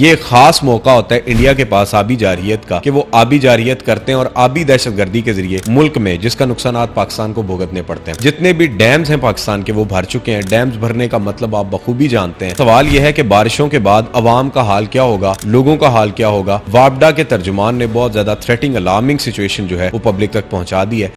یہ خاص موقع ہوتا ہے انڈیا کے پاس آبی جارحیت کا کہ وہ آبی جارحیت کرتے ہیں اور آبی دہشت گردی کے ذریعے ملک میں جس کا نقصانات پاکستان کو بھگتنے پڑتے ہیں. جتنے بھی ڈیمز ہیں پاکستان کے وہ بھر چکے ہیں. ڈیمز بھرنے کا مطلب آپ بخوبی جانتے ہیں. سوال یہ ہے کہ بارشوں کے بعد عوام کا حال کیا ہوگا, لوگوں کا حال کیا ہوگا. وابڈا کے ترجمان نے بہت زیادہ تھریٹنگ الارمنگ سچویشن جو ہے وہ پبلک تک پہنچا دی ہے.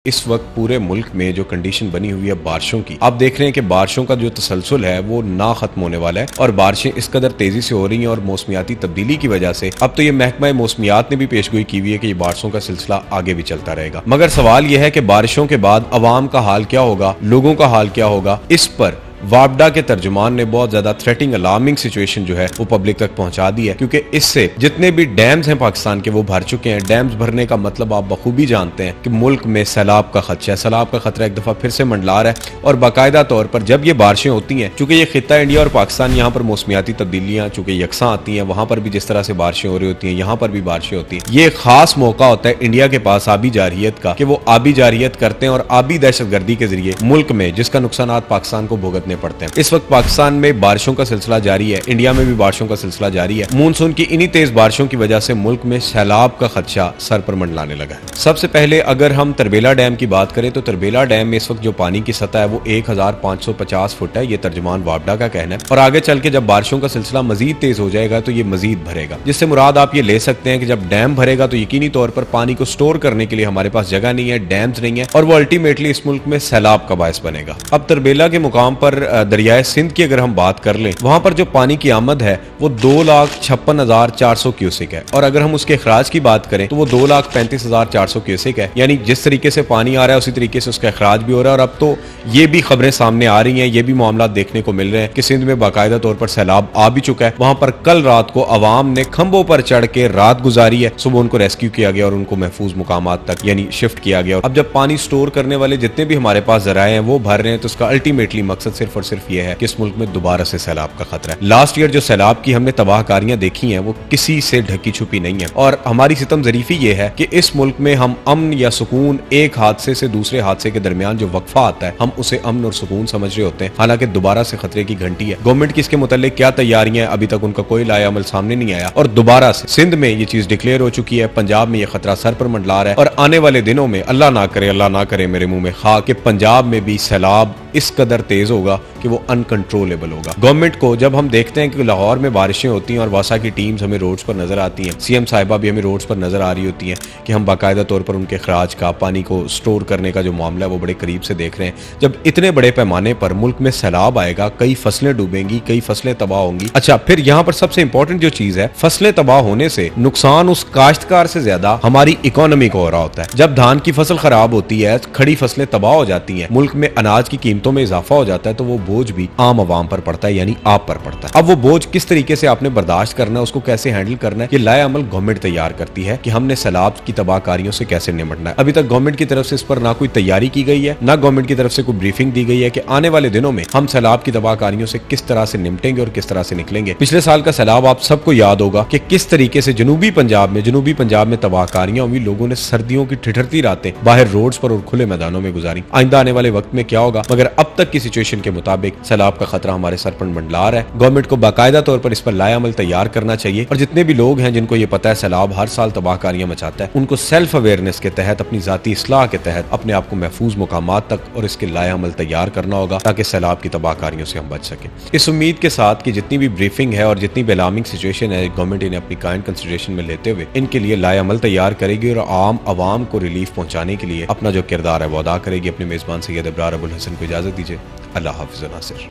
اس وقت پورے ملک میں جو کنڈیشن بنی ہوئی ہے بارشوں کی, آپ دیکھ رہے ہیں کہ بارشوں کا جو تسلسل ہے وہ نہ ختم ہونے والا ہے اور بارشیں اس قدر تیزی سے ہو رہی ہیں اور موسمیاتی تبدیلی کی وجہ سے اب تو یہ محکمہ موسمیات نے بھی پیشگوئی کی ہوئی ہے کہ یہ بارشوں کا سلسلہ آگے بھی چلتا رہے گا. مگر سوال یہ ہے کہ بارشوں کے بعد عوام کا حال کیا ہوگا, لوگوں کا حال کیا ہوگا. اس پر وابڈا کے ترجمان نے بہت زیادہ تھریٹنگ الارمنگ سچویشن جو ہے وہ پبلک تک پہنچا دی ہے, کیونکہ اس سے جتنے بھی ڈیمز ہیں پاکستان کے وہ بھر چکے ہیں. ڈیمز بھرنے کا مطلب آپ بخوبی جانتے ہیں کہ ملک میں سیلاب کا خدشہ ہے. سیلاب کا خطرہ ایک دفعہ پھر سے منڈلا رہا ہے اور باقاعدہ طور پر جب یہ بارشیں ہوتی ہیں, چونکہ یہ خطہ انڈیا اور پاکستان یہاں پر موسمیاتی تبدیلیاں چونکہ یکساں آتی ہیں, وہاں پر بھی جس طرح سے بارشیں ہو رہی ہوتی ہیں یہاں پر بھی بارشیں ہوتی ہیں. یہ خاص موقع ہوتا ہے انڈیا کے پاس آبی جارحیت کا کہ وہ آبی جارحیت کرتے ہیں اور آبی دہشت گردی کے ذریعے ملک میں جس کا نقصانات پاکستان کو بھگتنے پڑتے ہیں. اس وقت پاکستان میں بارشوں کا سلسلہ جاری ہے, انڈیا میں بھی بارشوں کا سلسلہ جاری ہے. مونسون کی انہی تیز بارشوں کی وجہ سے ملک میں سیلاب کا خدشہ سر پر منڈلانے لگا ہے. سب سے پہلے اگر ہم تربیلا ڈیم کی بات کریں تو تربیلا ڈیم میں اس وقت جو پانی کی سطح ہے وہ 1550 فٹ ہے, یہ ترجمان وابڈا کا کہنا ہے. اور آگے چل کے جب بارشوں کا سلسلہ مزید تیز ہو جائے گا تو یہ مزید بھرے گا, جس سے مراد آپ یہ لے سکتے ہیں کہ جب ڈیم بھرے گا تو یقینی طور پر پانی کو سٹور کرنے کے لیے ہمارے پاس جگہ نہیں ہے, ڈیمز نہیں ہے, اور وہ الٹیمیٹلی اس ملک میں سیلاب کا باعث بنے گا. اب تربیلا کے مقام پر دریائے سندھ کی اگر ہم بات کر لیں, وہاں پر جو پانی کی آمد ہے وہ 2,56,400 کیوسک ہے, اور اگر ہم اس کے اخراج کی بات کریں تو وہ 2,35,400 کیوسک ہے. یعنی جس طریقے سے پانی آ رہا ہے اسی طریقے سے اس کا اخراج بھی ہو رہا ہے. اور اب تو یہ بھی خبریں سامنے آ رہی ہیں, یہ بھی معاملات دیکھنے کو مل رہے ہیں کہ سندھ میں باقاعدہ طور پر سیلاب آ بھی چکا ہے. وہاں پر کل رات کو عوام نے کھمبوں پر چڑھ کے رات گزاری ہے, صبح ان کو ریسکیو کیا گیا اور ان کو محفوظ مقامات تک یعنی شفٹ کیا گیا. اب جب پانی سٹور کرنے والے جتنے بھی ہمارے پاس ذرائع ہیں وہ بھر رہے ہیں تو اس کا الٹیمیٹلی مقصد صرف اور صرف یہ ہے کہ اس ملک میں دوبارہ سے سیلاب کا خطرہ ہے. لاسٹ ایئر جو سیلاب کی ہم نے تباہ کاریاں دیکھی ہیں وہ کسی سے ڈھکی چھپی نہیں ہے, اور ہماری ستم ظریفی یہ ہے کہ اس ملک میں ہم امن یا سکون ایک حادثے سے دوسرے حادثے کے درمیان جو وقفہ آتا ہے ہم اسے امن اور سکون سمجھ رہے ہوتے ہیں, حالانکہ دوبارہ سے خطرے کی گھنٹی ہے. گورنمنٹ کی اس کے متعلق کیا تیاریاں ہیں ابھی تک ان کا کوئی لایا عمل سامنے نہیں آیا, اور دوبارہ سے سندھ میں یہ چیز ڈکلیئر ہو چکی ہے, پنجاب میں یہ خطرہ سر پر منڈلا رہا ہے, اور آنے والے دنوں میں اللہ نہ کرے میرے منہ میں خاک کہ پنجاب میں بھی سیلاب اس قدر تیز ہوگا کہ وہ انکنٹرولیبل ہوگا. گورنمنٹ کو جب ہم دیکھتے ہیں کہ لاہور میں بارشیں ہوتی ہیں اور واسا کی ٹیمز ہمیں روڈز پر نظر آتی ہیں, سی ایم صاحبہ بھی ہمیں روڈز پر نظر آ رہی ہوتی ہیں کہ ہم باقاعدہ طور پر ان کے اخراج کا, پانی کو سٹور کرنے کا جو معاملہ ہے وہ بڑے قریب سے دیکھ رہے ہیں. جب اتنے بڑے پیمانے پر ملک میں سیلاب آئے گا, کئی فصلیں ڈوبیں گی, کئی فصلیں تباہ ہوں گی. اچھا, پھر یہاں پر سب سے امپورٹنٹ جو چیز ہے, فصلیں تباہ ہونے سے نقصان اس کاشتکار سے زیادہ ہماری اکانومی کو ہو رہا ہوتا ہے. جب دھان کی فصل خراب ہوتی ہے, کھڑی فصلیں تباہ ہو جاتی ہیں, ملک میں اناج کی قیمتوں میں اضافہ ہو جاتا ہے, تو وہ بوجھ بھی عام عوام پر پڑتا ہے, یعنی آپ پر پڑتا ہے. اب وہ بوجھ کس طریقے سے آپ نے برداشت کرنا ہے, اس کو کیسے ہینڈل کرنا ہے, یہ لائے عمل گورنمنٹ تیار کرتی ہے کہ ہم نے سیلاب کی تباہ کاریوں سے کیسے نمٹنا ہے. ابھی تک گورنمنٹ کی طرف سے اس پر نہ کوئی تیاری کی گئی ہے, نہ گورنمنٹ کی طرف سے کوئی بریفنگ دی گئی ہے کہ آنے والے دنوں میں ہم سیلاب کی تباہ کاریوں سے کس طرح سے نمٹیں گے اور کس طرح سے نکلیں گے. پچھلے سال کا سیلاب آپ سب کو یاد ہوگا کہ کس طریقے سے جنوبی پنجاب میں تباہ کاریاں ہوئی, لوگوں نے سردیوں کی ٹھٹھرتی راتیں باہر روڈز پر اور کھلے میدانوں میں گزاری. آئندہ آنے والے وقت میں کیا ہوگا, مگر اب تک کی سچویشن کے مطابق سیلاب کا خطرہ ہمارے سر پر منڈلا رہا ہے. گورنمنٹ کو باقاعدہ طور پر اس پر لائے عمل تیار کرنا چاہیے, اور جتنے بھی لوگ ہیں جن کو یہ پتہ ہے سیلاب ہر سال تباہ کاریاں مچاتا ہے, ان کو سیلف اویئرنیس کے تحت, اپنی ذاتی اصلاح کے تحت اپنے آپ کو محفوظ مقامات تک اور اس کے لائے عمل تیار کرنا ہوگا تاکہ سیلاب کی تباہ کاریوں سے ہم بچ سکیں. اس امید کے ساتھ کہ جتنی بھی بریفنگ ہے اور جتنی بھی الارمنگ سچویشن ہے گورنمنٹ انہیں اپنی کائنڈ کنسیڈریشن میں لیتے ہوئے ان کے لیے لائے عمل تیار کرے گی اور عام عوام کو ریلیف پہنچانے کے لیے اپنا جو کردار ہے وہ ادا کرے گی. اپنے میزبان سید ابرار ابوالحسن کو اجازت دیجیے. اللہ حافظ و ناصر.